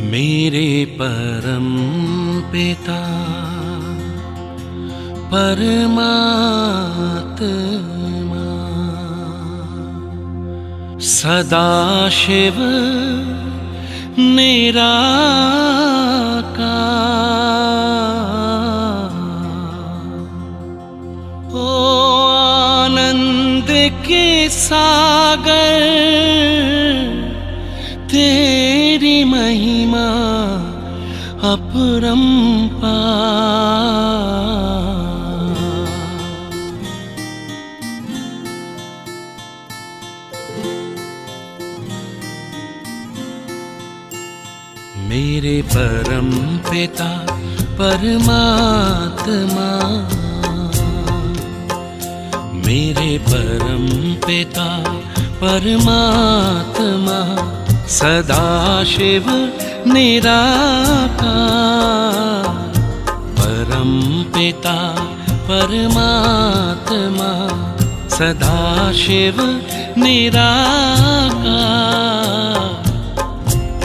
मेरे परम पिता परमात्मा सदाशिव निराकार, ओ आनंद के सागर तेरी महिमा अपरंपार। मेरे परम पिता परमात्मा, मेरे परम पिता परमात्मा सदाशिव निराकार, परम पिता परमात्मा सदाशिव निराकार,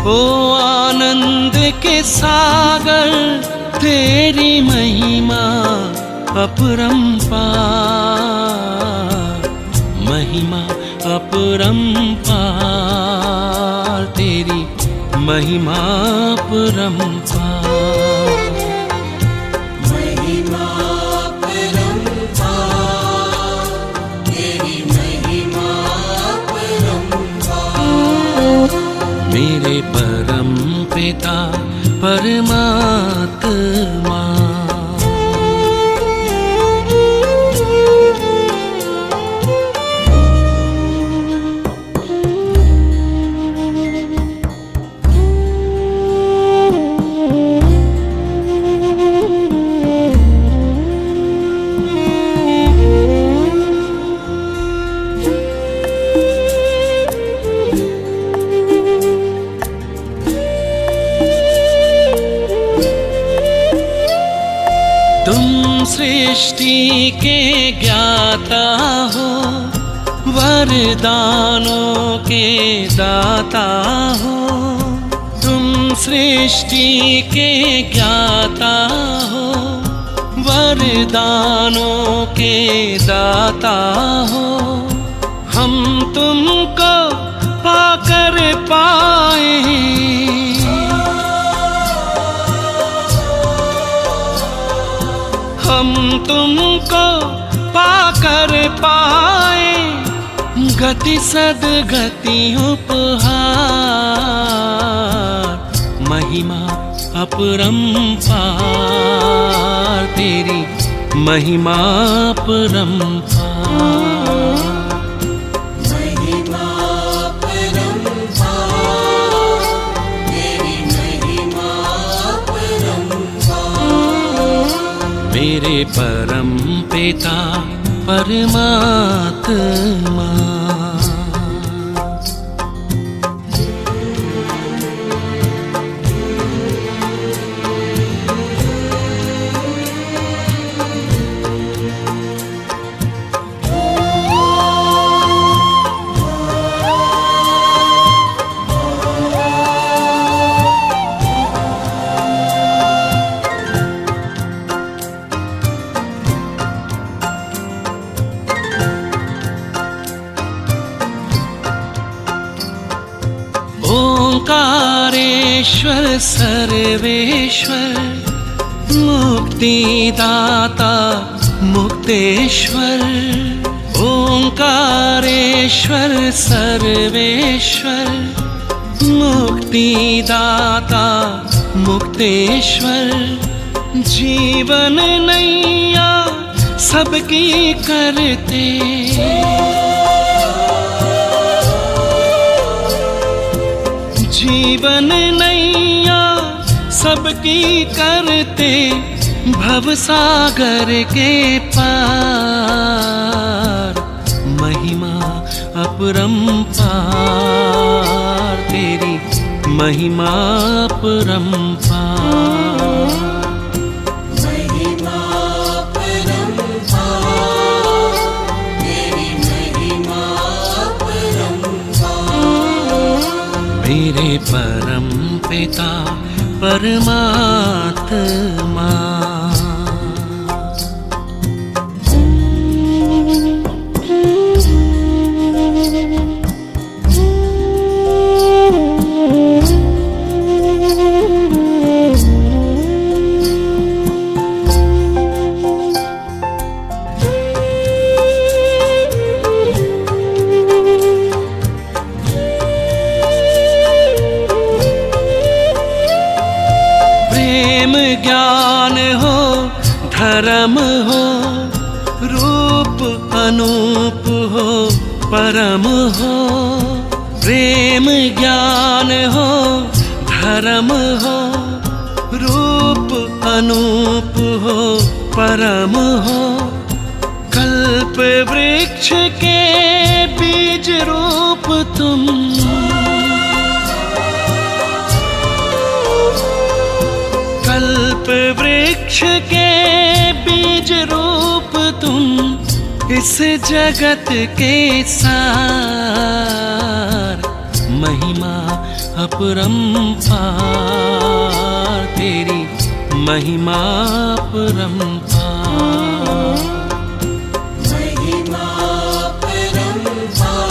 ओ आनंद के सागर तेरी महिमा अपरंपार, महिमा अपरंपार, तेरी महिमा अपरंपार। महिमा अपरंपार, तेरी महिमा अपरंपार। मेरे परम पिता परमात्मा, तुम सृष्टि के ज्ञाता हो, वरदानों के दाता हो। तुम सृष्टि के ज्ञाता हो, वरदानों के दाता हो। हम तुमको पाकर पाए, हम तुमको पाकर पाए, गति सद्गति उपहार, महिमा अपरंपार, तेरी महिमा अपरंपार। महिमा अपरंपार, तेरी महिमा अपरंपार। मेरे परम पिता परमात्मा, ओंकारेश्वर सर्वेश्वर, मुक्तिदाता मुक्तेश्वर। ओंकारेश्वर सर्वेश्वर, मुक्तिदाता मुक्तेश्वर। जीवन नैया सबकी करते, जीवन नैया सबकी करते, भवसागर के पार, महिमा अपरंपार, तेरी महिमा अपरंपार। महिमा अपरंपार, तेरी महिमा अपरंपार। मेरे परम पिता परमात्मा। ज्ञान हो, धर्म हो, रूप अनूप हो, परम हो। प्रेम ज्ञान हो, धर्म हो, रूप अनूप हो, परम हो। कल्प वृक्ष के बीज रूप तुम, कल्प वृक्ष के बीज रूप तुम। इस जगत के सार, महिमा अपरंपार, तेरी महिमा अपरंपार। महिमा अपरंपार,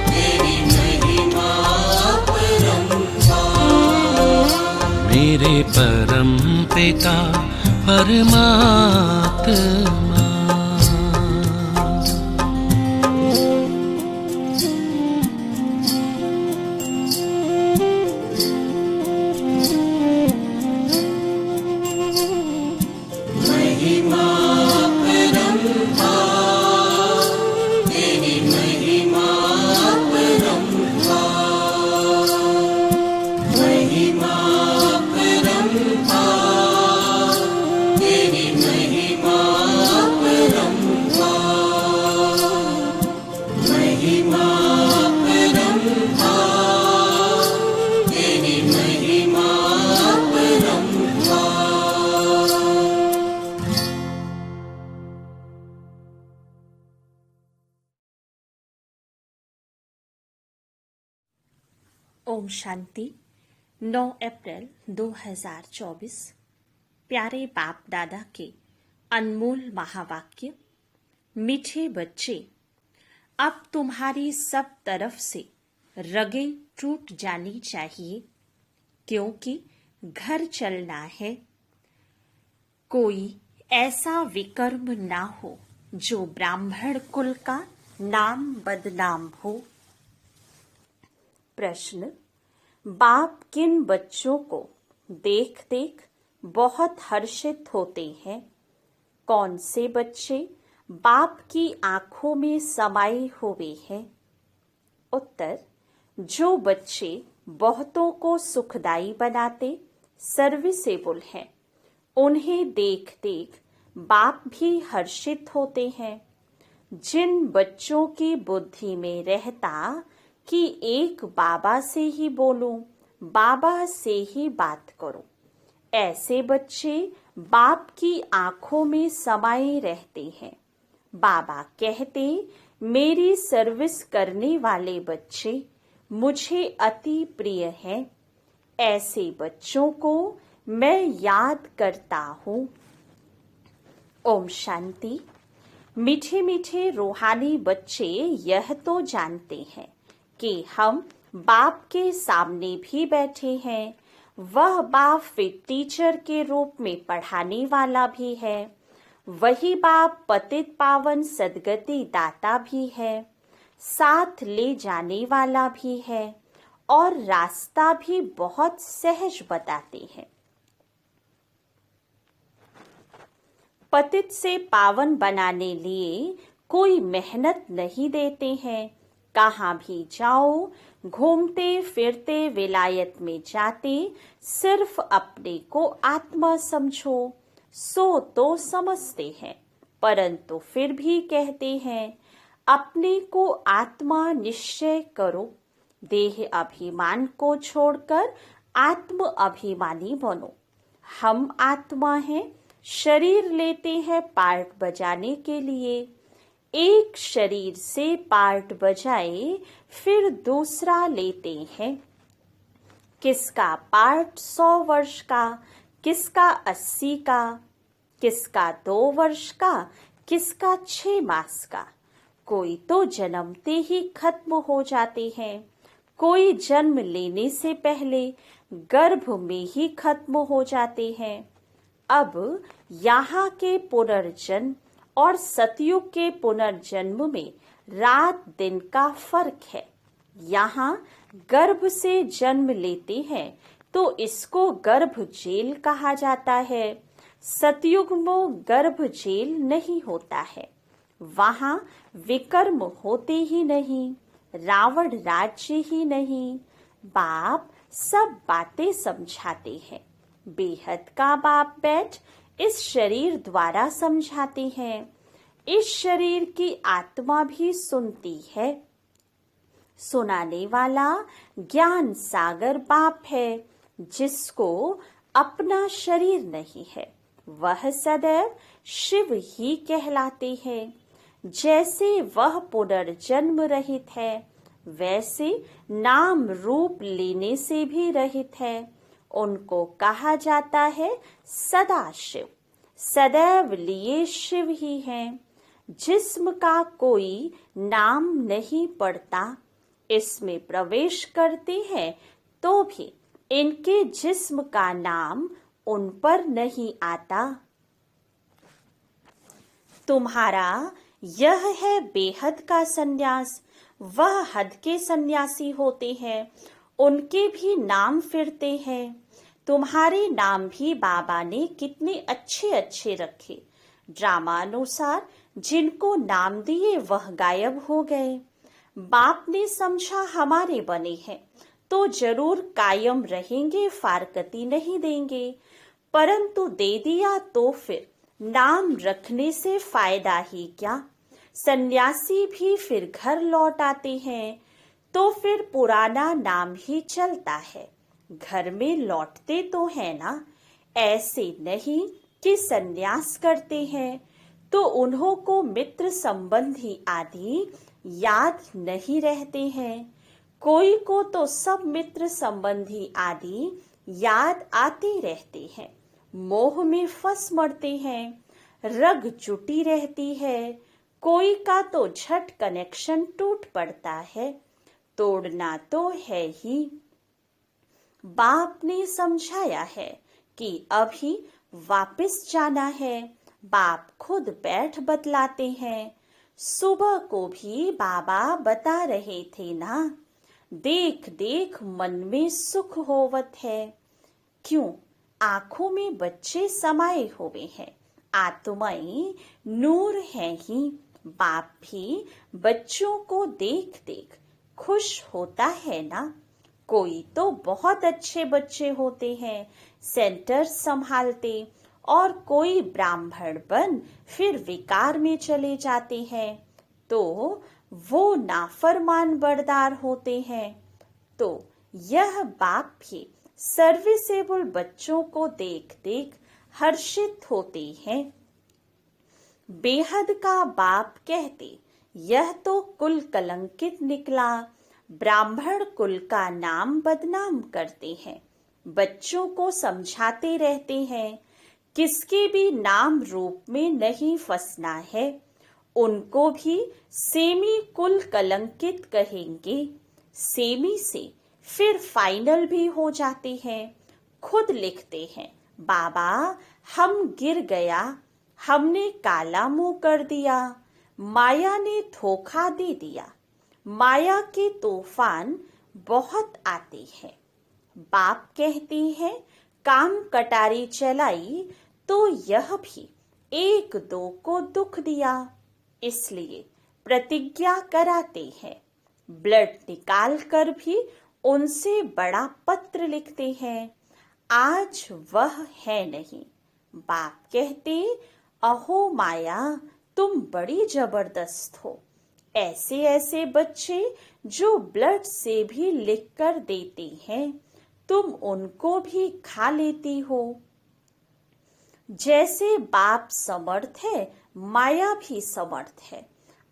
तेरी महिमा अपरंपार। मेरे परम पिता परमात्मा। महिमा अपरंपार, तेरी महिमा अपरंपार। महिमा अपरंपार, तेरी महिमा अपरंपार। महिमा अपरंपार, तेरी महिमा अपरंपार। ओम शांति। 9 अप्रैल 2024। प्यारे बाप दादा के अनमोल महावाक्य। मीठे बच्चे, अब तुम्हारी सब तरफ से रगें टूट जानी चाहिए, क्योंकि घर चलना है। कोई ऐसा विकर्म ना हो जो ब्राह्मण कुल का नाम बदनाम हो। प्रश्न, बाप किन बच्चों को देख देख बहुत हर्षित होते हैं? कौन से बच्चे बाप की आंखों में समाये हुए हैं? उत्तर, जो बच्चे बहुतों को सुखदाई बनाते, सर्विसेबल हैं, उन्हें देख देख बाप भी हर्षित होते हैं। जिन बच्चों की बुद्धि में रहता कि एक बाबा से ही बोलूं, बाबा से ही बात करूं, ऐसे बच्चे बाप की आंखों में समाये रहते हैं। बाबा कहते, मेरी सर्विस करने वाले बच्चे मुझे अति प्रिय हैं। ऐसे बच्चों को मैं याद करता हूँ। ओम शांति। मीठे मीठे रूहानी बच्चे यह तो जानते हैं कि हम बाप के सामने भी बैठे हैं। वह बाप फिर टीचर के रूप में पढ़ाने वाला भी है। वही बाप पतित पावन सदगति दाता भी है, साथ ले जाने वाला भी है और रास्ता भी बहुत सहज बताते हैं। पतित से पावन बनाने लिए कोई मेहनत नहीं देते हैं। कहाँ भी जाओ, घूमते फिरते विलायत में जाते, सिर्फ अपने को आत्मा समझो, सो तो समझते हैं, परंतु फिर भी कहते हैं अपने को आत्मा निश्चय करो। देह अभिमान को छोड़कर आत्म अभिमानी बनो। हम आत्मा हैं, शरीर लेते हैं पार्ट बजाने के लिए। एक शरीर से पार्ट बजाए फिर दूसरा लेते हैं। किसका पार्ट 100 वर्ष का, किसका 80 का, किसका 2 वर्ष का, किसका 6 मास का। कोई तो जन्मते ही खत्म हो जाते हैं, कोई जन्म लेने से पहले गर्भ में ही खत्म हो जाते हैं। अब यहाँ के पुनर्जन्म और सतयुग के पुनर्जन्म में रात दिन का फर्क है। यहाँ गर्भ से जन्म लेते हैं तो इसको गर्भ जेल कहा जाता है। सतयुग में गर्भ जेल नहीं होता है, वहाँ विकर्म होते ही नहीं, रावण राज्य ही नहीं। बाप सब बातें समझाते हैं। बेहद का बाप बैठ इस शरीर द्वारा समझाते हैं। इस शरीर की आत्मा भी सुनती है। सुनाने वाला ज्ञान सागर बाप है, जिसको अपना शरीर नहीं है। वह सदैव शिव ही कहलाते हैं। जैसे वह पुनर्जन्म रहित है, वैसे नाम रूप लेने से भी रहित है। उनको कहा जाता है सदा शिव। सदैव लिए शिव ही हैं। जिस्म का कोई नाम नहीं पड़ता। इसमें प्रवेश करते हैं तो भी इनके जिस्म का नाम उन पर नहीं आता। तुम्हारा यह है बेहद का सन्यास। वह हद के सन्यासी होते हैं, उनके भी नाम फिरते हैं। तुम्हारे नाम भी बाबा ने कितने अच्छे अच्छे रखे। ड्रामानुसार जिनको नाम दिए वह गायब हो गए। बाप ने समझा हमारे बने हैं तो जरूर कायम रहेंगे, फारकती नहीं देंगे। परंतु दे दिया तो फिर नाम रखने से फायदा ही क्या। सन्यासी भी फिर घर लौट आते हैं तो फिर पुराना नाम ही चलता है। घर में लौटते तो है ना, ऐसे नहीं कि सन्यास करते हैं तो उन्हों को मित्र संबंधी आदि याद नहीं रहते हैं। कोई को तो सब मित्र संबंधी आदि याद आते रहते हैं। मोह में फंस मरते हैं, रग जुटी रहती है। कोई का तो झट कनेक्शन टूट पड़ता है। तोड़ना तो है ही। बाप ने समझाया है कि अभी वापस जाना है। बाप खुद बैठ बतलाते हैं। सुबह को भी बाबा बता रहे थे ना, देख देख मन में सुख होवत है। क्यों? आंखों में बच्चे समाये हुए हैं, आत्माएं नूर हैं ही। बाप भी बच्चों को देख देख खुश होता है ना। कोई तो बहुत अच्छे बच्चे होते हैं, सेंटर संभालते, और कोई ब्राह्मण बन फिर विकार में चले जाते हैं तो वो नाफरमान बरदार होते हैं। तो यह बाप भी सर्विसेबल बच्चों को देख देख हर्षित होते हैं। बेहद का बाप कहते, यह तो कुल कलंकित निकला। ब्राह्मण कुल का नाम बदनाम करते हैं। बच्चों को समझाते रहते हैं किसके भी नाम रूप में नहीं फंसना है। उनको भी सेमी कुल कलंकित कहेंगे। सेमी से फिर फाइनल भी हो जाते हैं। खुद लिखते हैं, बाबा हम गिर गया, हमने काला मुंह कर दिया, माया ने धोखा दे दिया। माया के तूफान बहुत आते हैं। बाप कहते हैं काम कटारी चलाई तो यह भी एक दो को दुख दिया, इसलिए प्रतिज्ञा कराते हैं। ब्लड निकाल कर भी उनसे बड़ा पत्र लिखते हैं। आज वह है नहीं। बाप कहते, अहो माया तुम बड़ी जबरदस्त हो। ऐसे ऐसे बच्चे जो ब्लड से भी लिख कर देते हैं, तुम उनको भी खा लेती हो। जैसे बाप समर्थ है, माया भी समर्थ है।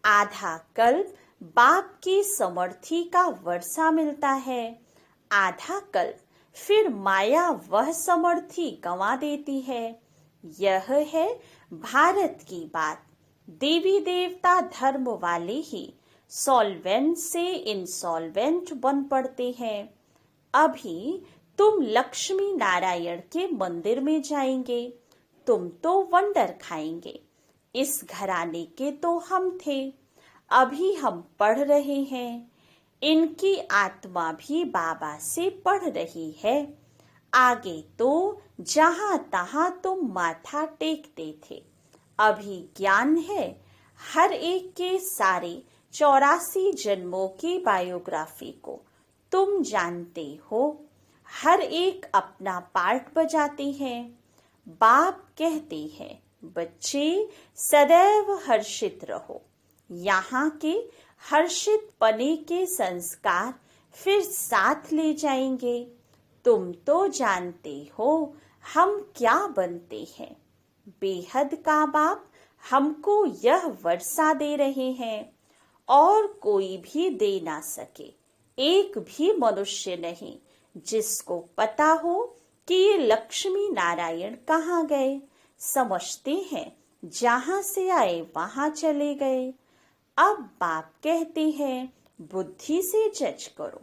आधा कल्प बाप की समर्थी का वर्षा मिलता है। आधा कल्प फिर माया वह समर्थी गंवा देती है। यह है भारत की बात। देवी देवता धर्म वाले ही सॉल्वेंट से इंसॉल्वेंट बन पड़ते हैं। अभी तुम लक्ष्मी नारायण के मंदिर में जाएंगे, तुम तो वंडर खाएंगे। इस घराने के तो हम थे, अभी हम पढ़ रहे हैं। इनकी आत्मा भी बाबा से पढ़ रही है। आगे तो जहां तहां तुम माथा टेकते थे, अभी ज्ञान है। हर एक के सारे 84 जन्मों की बायोग्राफी को तुम जानते हो। हर एक अपना पार्ट बजाते हैं। बाप कहते हैं, बच्चे सदैव हर्षित रहो। यहाँ के हर्षित पने के संस्कार फिर साथ ले जाएंगे। तुम तो जानते हो हम क्या बनते हैं। बेहद का बाप हमको यह वर्षा दे रहे हैं और कोई भी दे ना सके। एक भी मनुष्य नहीं जिसको पता हो कि ये लक्ष्मी नारायण कहाँ गए। समझते हैं जहां से आए वहां चले गए। अब बाप कहते हैं, बुद्धि से जज करो।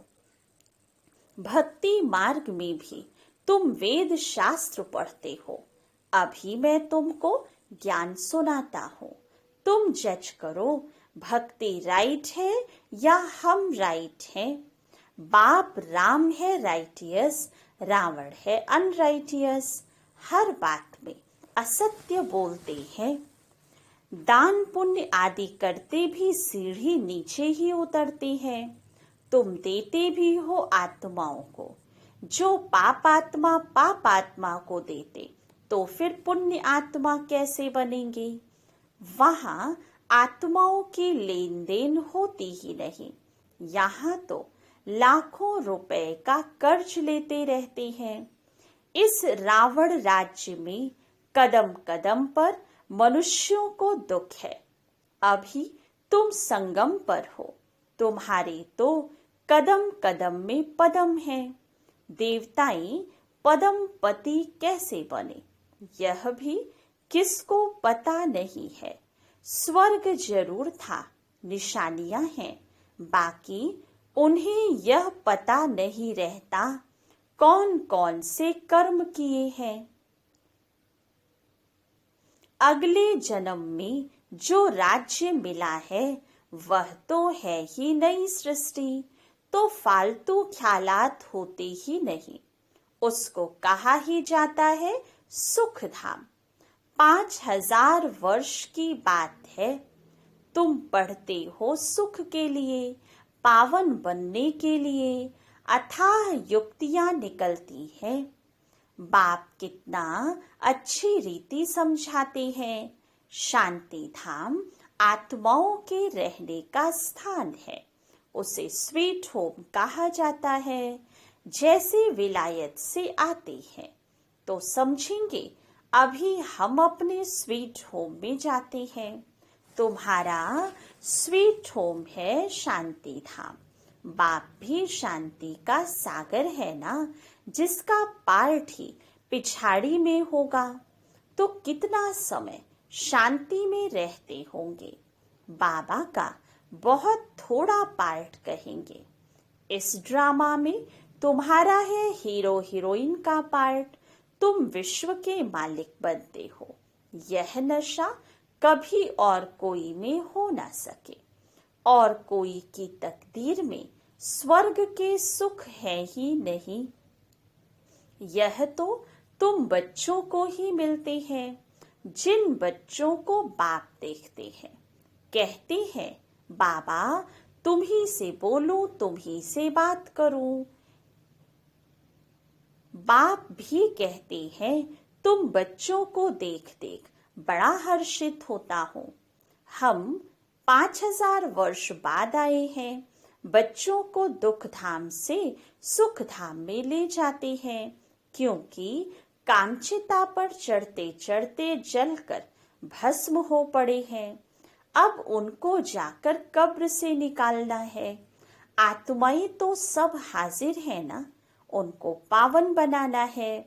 भक्ति मार्ग में भी तुम वेद शास्त्र पढ़ते हो। अभी मैं तुमको ज्ञान सुनाता हूँ। तुम जज करो, भक्ति राइट है या हम राइट हैं। बाप राम है राइटियस, रावण है अनराइटियस। हर बात में असत्य बोलते हैं। दान पुण्य आदि करते भी सीढ़ी नीचे ही उतरते हैं। तुम देते भी हो आत्माओं को। जो पाप आत्मा को देते तो फिर पुण्य आत्मा कैसे बनेंगे। वहां आत्माओं की लेन देन होती ही नहीं। यहाँ तो लाखों रुपए का कर्ज लेते रहते हैं। इस रावण राज्य में कदम कदम पर मनुष्यों को दुख है। अभी तुम संगम पर हो, तुम्हारे तो कदम कदम में पदम है। देवताएं पदम पति कैसे बने, यह भी किसको पता नहीं है। स्वर्ग जरूर था, निशानियां हैं, बाकी उन्हें यह पता नहीं रहता कौन कौन से कर्म किए हैं। अगले जन्म में जो राज्य मिला है वह तो है ही नई सृष्टि, तो फालतू ख्यालात होते ही नहीं। उसको कहा ही जाता है सुख धाम। 5000 वर्ष की बात है। तुम पढ़ते हो सुख के लिए, पावन बनने के लिए। अथाह युक्तियां निकलती हैं। बाप कितना अच्छी रीति समझाते हैं। शांति धाम आत्माओं के रहने का स्थान है। उसे स्वीट होम कहा जाता है। जैसे विलायत से आते हैं तो समझेंगे अभी हम अपने स्वीट होम में जाते हैं। तुम्हारा स्वीट होम है शांति धाम। बाप भी शांति का सागर है ना, जिसका पार्ट ही पिछाड़ी में होगा। तो कितना समय शांति में रहते होंगे। बाबा का बहुत थोड़ा पार्ट कहेंगे। इस ड्रामा में तुम्हारा है हीरो हीरोइन का पार्ट। तुम विश्व के मालिक बनते हो। यह नशा कभी और कोई में हो ना सके। और कोई की तकदीर में स्वर्ग के सुख है ही नहीं। यह तो तुम बच्चों को ही मिलते हैं, जिन बच्चों को बाप देखते हैं। कहते हैं बाबा तुम ही से बोलूं, तुम ही से बात करूं। बाप भी कहते हैं तुम बच्चों को देख देख बड़ा हर्षित होता हूं। हम 5000 वर्ष बाद आए हैं। बच्चों को दुख धाम से सुख धाम में ले जाते हैं, क्योंकि कांचिता पर चढ़ते चढ़ते जलकर भस्म हो पड़े हैं। अब उनको जाकर कब्र से निकालना है। आत्माएं तो सब हाजिर है ना, उनको पावन बनाना है।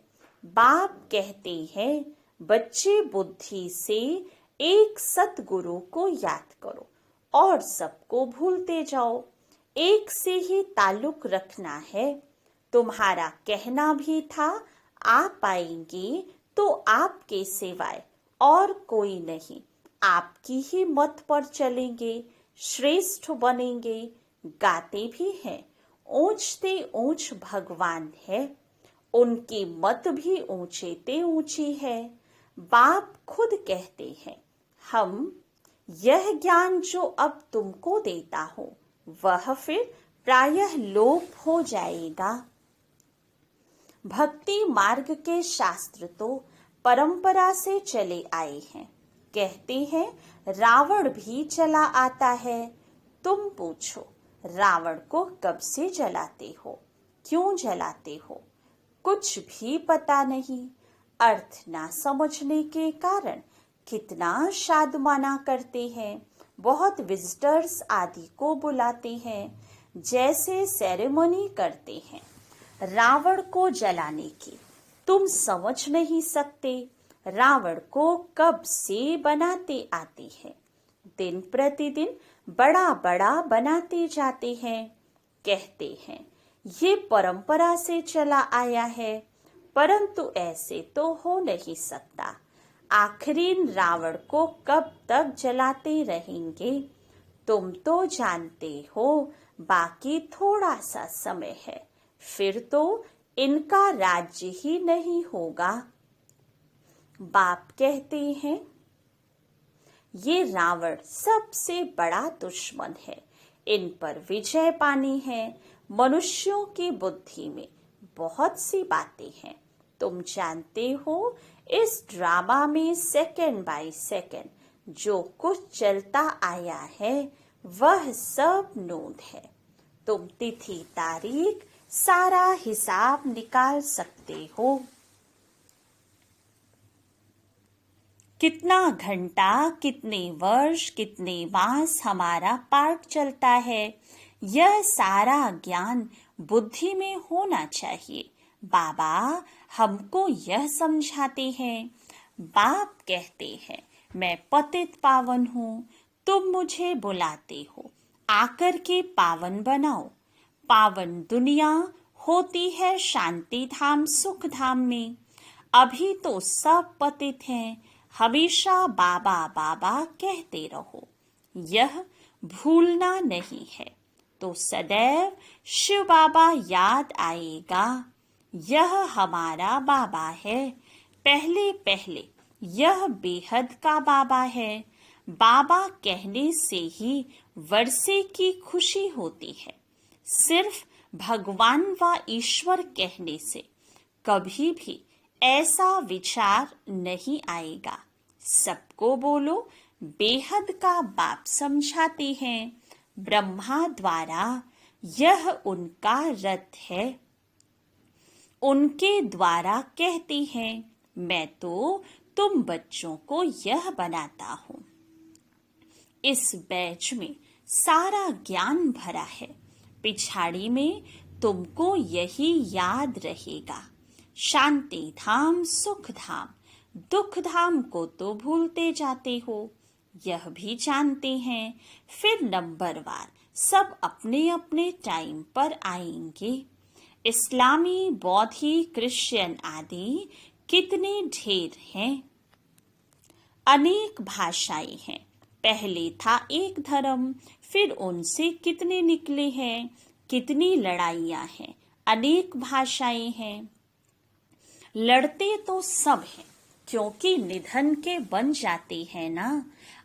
बाप कहते हैं, बच्चे बुद्धि से एक सतगुरु को याद करो और सबको भूलते जाओ। एक से ही ताल्लुक रखना है। तुम्हारा कहना भी था, आप आएंगे तो आपके सिवाय और कोई नहीं, आपकी ही मत पर चलेंगे, श्रेष्ठ बनेंगे। गाते भी हैं, ऊंचते ऊंच भगवान है, उनकी मत भी ऊंचे ते ऊंची है। बाप खुद कहते हैं, हम यह ज्ञान जो अब तुमको देता हूं, वह फिर प्रायः लोप हो जाएगा। भक्ति मार्ग के शास्त्र तो परंपरा से चले आए हैं। कहते हैं, रावण भी चला आता है। तुम पूछो, रावण को कब से जलाते हो, क्यों जलाते हो? कुछ भी पता नहीं। अर्थ ना समझने के कारण कितना शादमाना करते हैं। बहुत विजिटर्स आदि को बुलाते हैं, जैसे सेरेमनी करते हैं रावण को जलाने की। तुम समझ नहीं सकते, रावण को कब से बनाते आते हैं। दिन प्रतिदिन बड़ा बड़ा बनाते जाते हैं। कहते हैं, ये परंपरा से चला आया है, परंतु ऐसे तो हो नहीं सकता। आखिरीन रावण को कब तक जलाते रहेंगे? तुम तो जानते हो, बाकी थोड़ा सा समय है, फिर तो इनका राज्य ही नहीं होगा। बाप कहते हैं, ये रावण सबसे बड़ा दुश्मन है, इन पर विजय पानी है। मनुष्यों की बुद्धि में बहुत सी बातें हैं। तुम जानते हो, इस ड्रामा में सेकंड बाय सेकंड जो कुछ चलता आया है, वह सब नोट है। तुम तिथि तारीख सारा हिसाब निकाल सकते हो। कितना घंटा, कितने वर्ष, कितने मास हमारा पाठ चलता है, यह सारा ज्ञान बुद्धि में होना चाहिए। बाबा हमको यह समझाते हैं। बाप कहते हैं, मैं पतित पावन हूँ, तुम मुझे बुलाते हो, आकर के पावन बनाओ। पावन दुनिया होती है शांति धाम, सुख धाम में। अभी तो सब पतित हैं। हमेशा बाबा बाबा कहते रहो, यह भूलना नहीं है तो सदैव शिव बाबा याद आएगा। यह हमारा बाबा है। पहले पहले यह बेहद का बाबा है। बाबा कहने से ही वर्षे की खुशी होती है। सिर्फ भगवान व ईश्वर कहने से कभी भी ऐसा विचार नहीं आएगा। सबको बोलो, बेहद का बाप समझाते हैं। ब्रह्मा द्वारा यह उनका रथ है। उनके द्वारा कहते हैं, मैं तो तुम बच्चों को यह बनाता हूँ। इस बैच में सारा ज्ञान भरा है। पिछाड़ी में तुमको यही याद रहेगा। शांति धाम, सुख धाम, दुख धाम को तो भूलते जाते हो, यह भी जानते हैं। फिर नंबरवार सब अपने अपने टाइम पर आएंगे। इस्लामी, बौद्धी, क्रिश्चियन आदि कितने ढेर हैं। अनेक भाषाएं हैं। पहले था एक धर्म, फिर उनसे कितने निकले हैं। कितनी लड़ाइयां हैं, अनेक भाषाएं हैं। लड़ते तो सब हैं, क्योंकि निधन के बन जाते हैं ना।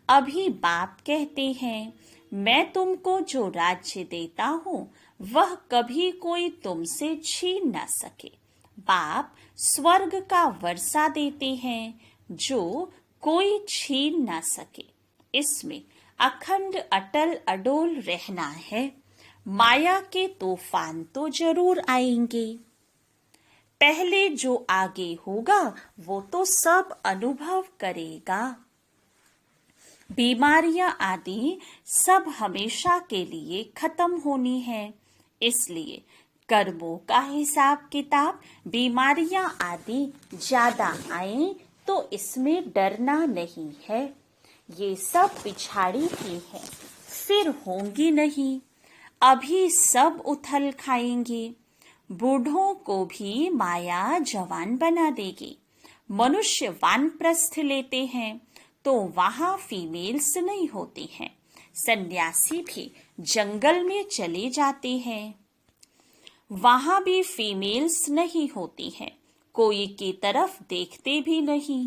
अभी बाप कहते हैं, मैं तुमको जो राज्य देता हूँ, वह कभी कोई तुमसे छीन ना सके। बाप स्वर्ग का वर्षा देते हैं, जो कोई छीन ना सके। इसमें अखंड अटल अडोल रहना है। माया के तूफान तो जरूर आएंगे। पहले जो आगे होगा वो तो सब अनुभव करेगा। बीमारियां आदि सब हमेशा के लिए खत्म होनी है। इसलिए कर्मों का हिसाब किताब बीमारियां आदि ज्यादा आए तो इसमें डरना नहीं है। ये सब पिछाड़ी की है, फिर होंगी नहीं। अभी सब उथल खाएंगे। बूढ़ों को भी माया जवान बना देगी। मनुष्य वानप्रस्थ लेते हैं तो वहां फीमेल्स नहीं होती हैं। सन्यासी भी जंगल में चले जाते हैं, वहां भी फीमेल्स नहीं होती हैं। कोई की तरफ देखते भी नहीं।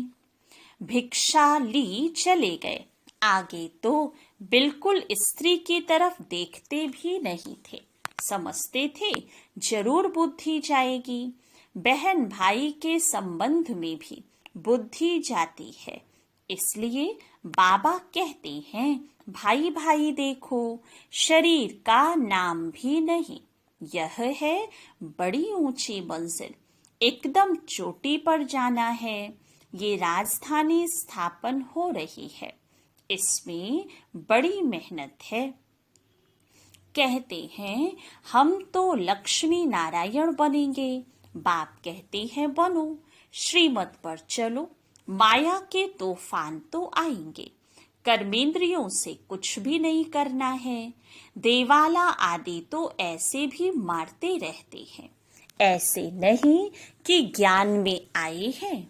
भिक्षा ली चले गए, आगे तो बिल्कुल स्त्री की तरफ देखते भी नहीं थे। समझते थे जरूर बुद्धि जाएगी। बहन भाई के संबंध में भी बुद्धि जाती है। इसलिए बाबा कहते हैं भाई भाई देखो, शरीर का नाम भी नहीं। यह है बड़ी ऊंची मंजिल, एकदम चोटी पर जाना है। ये राजधानी स्थापन हो रही है, इसमें बड़ी मेहनत है। कहते हैं हम तो लक्ष्मी नारायण बनेंगे। बाप कहते हैं बनो, श्रीमत पर चलो। माया के तूफान तो आएंगे। कर्मेंद्रियों से कुछ भी नहीं करना है। देवाला आदि तो ऐसे भी मारते रहते हैं, ऐसे नहीं कि ज्ञान में आए हैं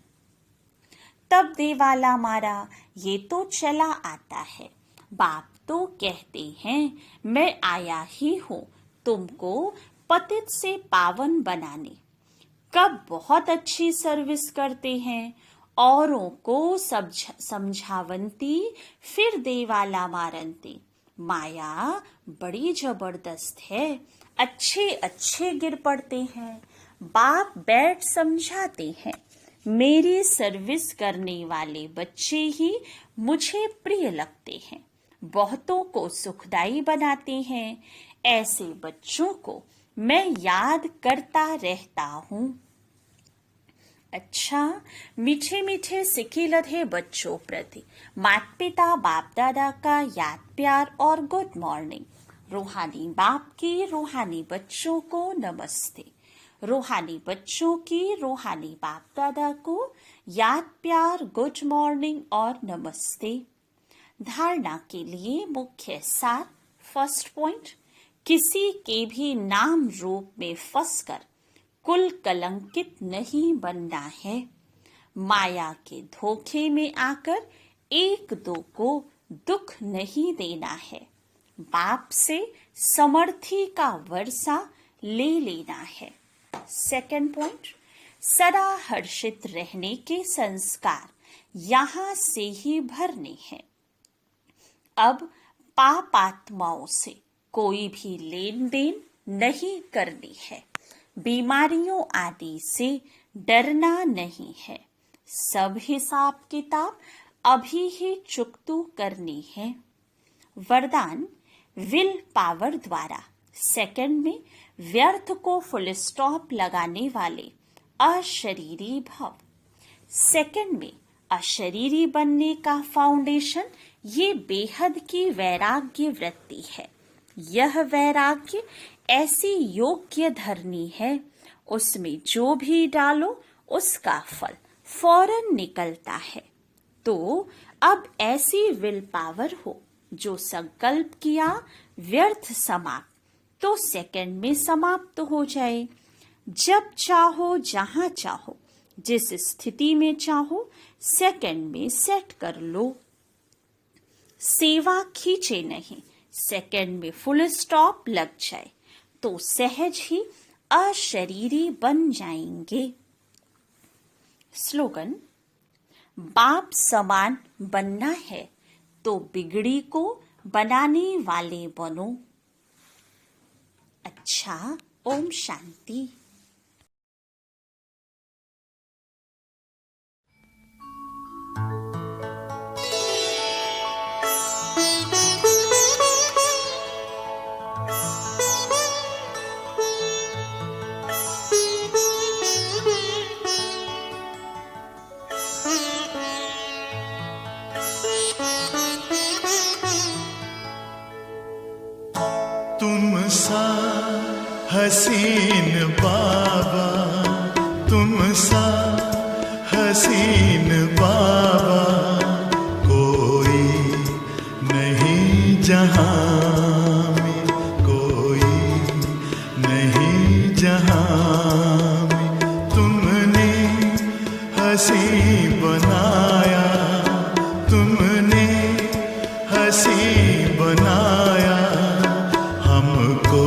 तब देवाला मारा। ये तो चला आता है। बाप तो कहते हैं मैं आया ही हूं तुमको पतित से पावन बनाने। कब बहुत अच्छी सर्विस करते हैं, औरों को समझावंती, फिर देवाला मारंती। माया बड़ी जबरदस्त है। अच्छे अच्छे गिर पड़ते हैं। बाप बैठ समझाते हैं मेरी सर्विस करने वाले बच्चे ही मुझे प्रिय लगते हैं, बहुतों को सुखदाई बनाते हैं। ऐसे बच्चों को मैं याद करता रहता हूँ। अच्छा, मीठे मीठे सिक्के लधे बच्चों प्रति माता पिता बाप दादा का याद प्यार और गुड मॉर्निंग। रूहानी बाप की रूहानी बच्चों को नमस्ते। रूहानी बच्चों की रूहानी बाप दादा को याद प्यार गुड मॉर्निंग और नमस्ते। धारणा के लिए मुख्य सार। फर्स्ट पॉइंट, किसी के भी नाम रूप में फंसकर कुल कलंकित नहीं बनना है। माया के धोखे में आकर एक दो को दुख नहीं देना है। बाप से समर्थी का वर्षा ले लेना है। सेकंड पॉइंट, सदा हर्षित रहने के संस्कार यहाँ से ही भरने हैं। अब पापात्माओं से कोई भी लेन देन नहीं करनी है। बीमारियों आदि से डरना नहीं है। सब हिसाब किताब अभी ही चुकतू करनी है। वरदान, विल पावर द्वारा सेकंड में व्यर्थ को फुल स्टॉप लगाने वाले अशरीरी भव। सेकंड में अशरीरी बनने का फाउंडेशन ये बेहद की वैराग्य वृत्ति है। यह वैराग्य ऐसी योग्य धरनी है, उसमें जो भी डालो उसका फल फौरन निकलता है। तो अब ऐसी विल पावर हो जो संकल्प किया व्यर्थ समाप्त तो सेकंड में समाप्त हो जाए। जब चाहो जहां चाहो जिस स्थिति में चाहो सेकंड में सेट कर लो। सेवा खींचे नहीं, सेकंड में फुल स्टॉप लग जाए तो सहज ही अशरीरी बन जाएंगे। स्लोगन, बाप समान बनना है तो बिगड़ी को बनाने वाले बनो। अच्छा, ओम शांति। बाबा तुम सा हसीन बाबा कोई नहीं जहां में, कोई नहीं जहां में। तुमने हसी बनाया, तुमने हसी बनाया हमको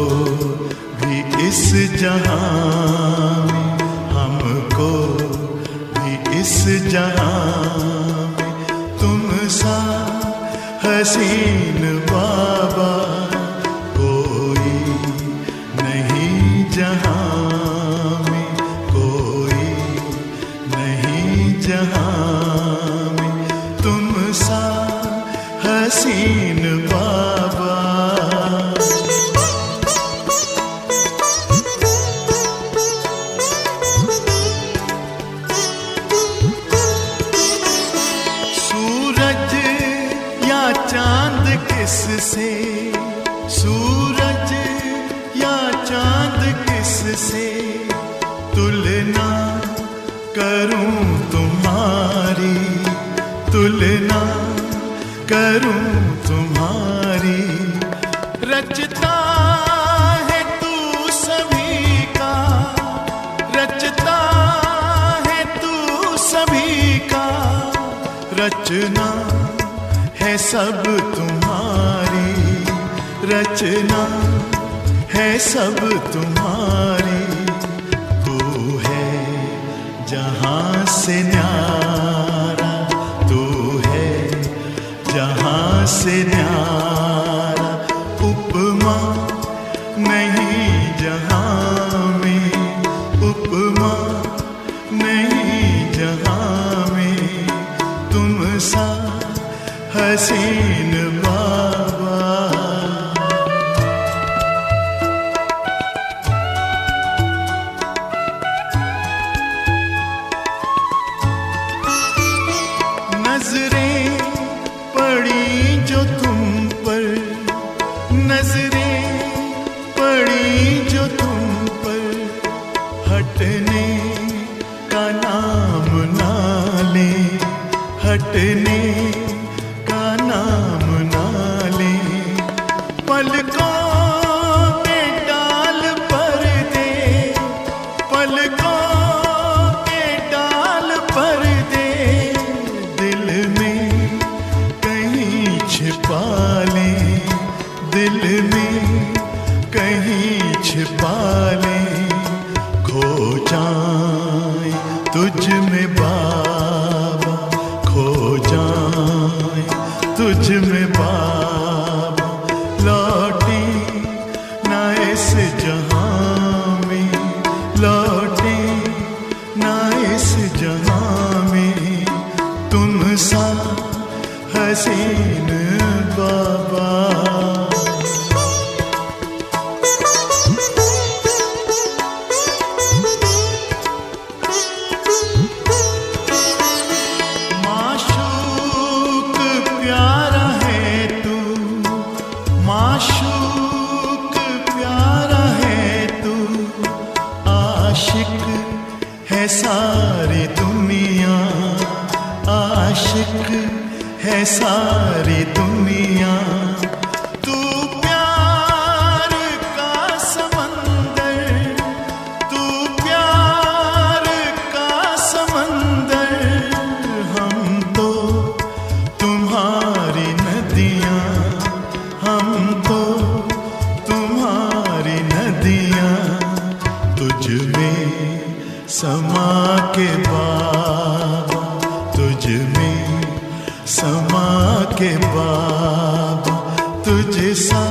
भी इस जहां में, हमको भी इस जहां में। तुम सा हसीन बाबा कोई नहीं जहां में, कोई नहीं जहां में। तुम सा हसीन बाबा। सूरज या चांद किससे, सूरज या चांद किससे तुलना करूं तुम्हारी, तुलना करूं तुम्हारी। रचता है तू सभी का, रचता है तू सभी का। रचना है सब तुम्हारी, रचना है सब तुम्हारी। तू है जहां से न्यारा, तू है जहां से न्यारा। उपमा नहीं जहां में, उपमा नहीं जहां में। तुम सा हसीन बाबा। नजरें पड़ी जो तुम पर, नजरें पड़ी जो तुम पर। हटने का नाम ना ले, हटने का नाम ना ले। पलकों के डाल पर दे, पलकों के डाल पर दे। दिल में कहीं छिपा ले, दिल में कहीं छिपा ले। खो जाए तुझ में बाबा, खो जाए तुझ में बाबा। लौटे ना इस जहां में, लौटे ना इस जहां में। तुम सा हसीन बाबा। माशूक प्यारा है तू, माशूक प्यारा है तू। आशिक है सारी दुनिया, आशिक है सारी दुनिया। तू प्यार का समंदर, तू प्यार का समंदर। हम तो तुम्हारी नदियाँ, हम तो तुम्हारी नदियाँ। तुझ में समा के बाबा, तुझ में समा के बाबा। तुझ सा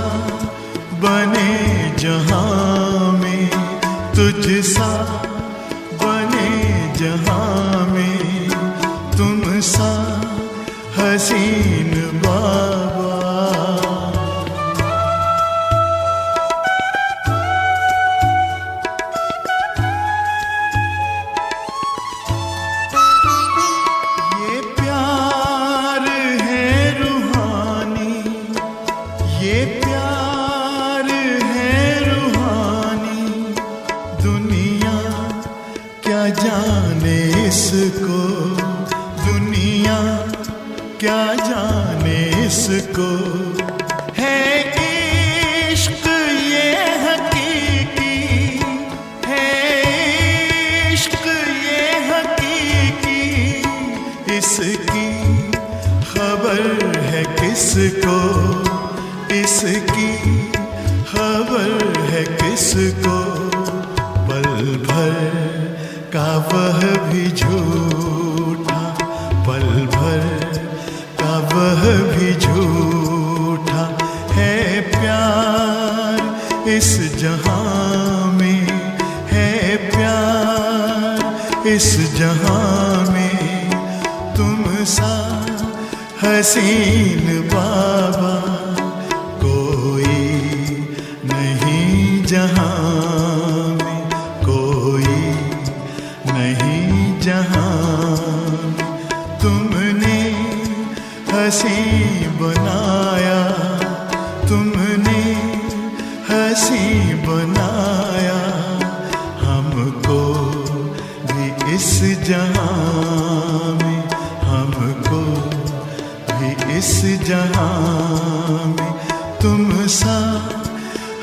बने जहां में, तुझ सा बने जहां में। तुम सा हसीन बाबा। ये प्यार है रूहानी, ये प्यार है रूहानी। दुनिया क्या जाने इसको, दुनिया क्या जाने इसको। है इश्क ये हकीकी, है इश्क ये हकीकी, इसकी खबर है किसको, इसकी खबर है किसको। पल भर का वह भी झूठा, पल भर का वह भी झूठा है प्यार इस जहां में, है प्यार इस जहां में। तुम सा हसीन बाबा कोई नहीं जहां में, कोई नहीं जहां में। तुमने हंसी बनाया, तुमने हंसी बनाया हमको भी इस जहां में, हमको भी इस जहां में। तुम सा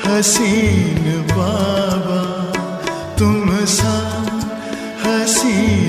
हसीन बाबा, तुम सा हसीन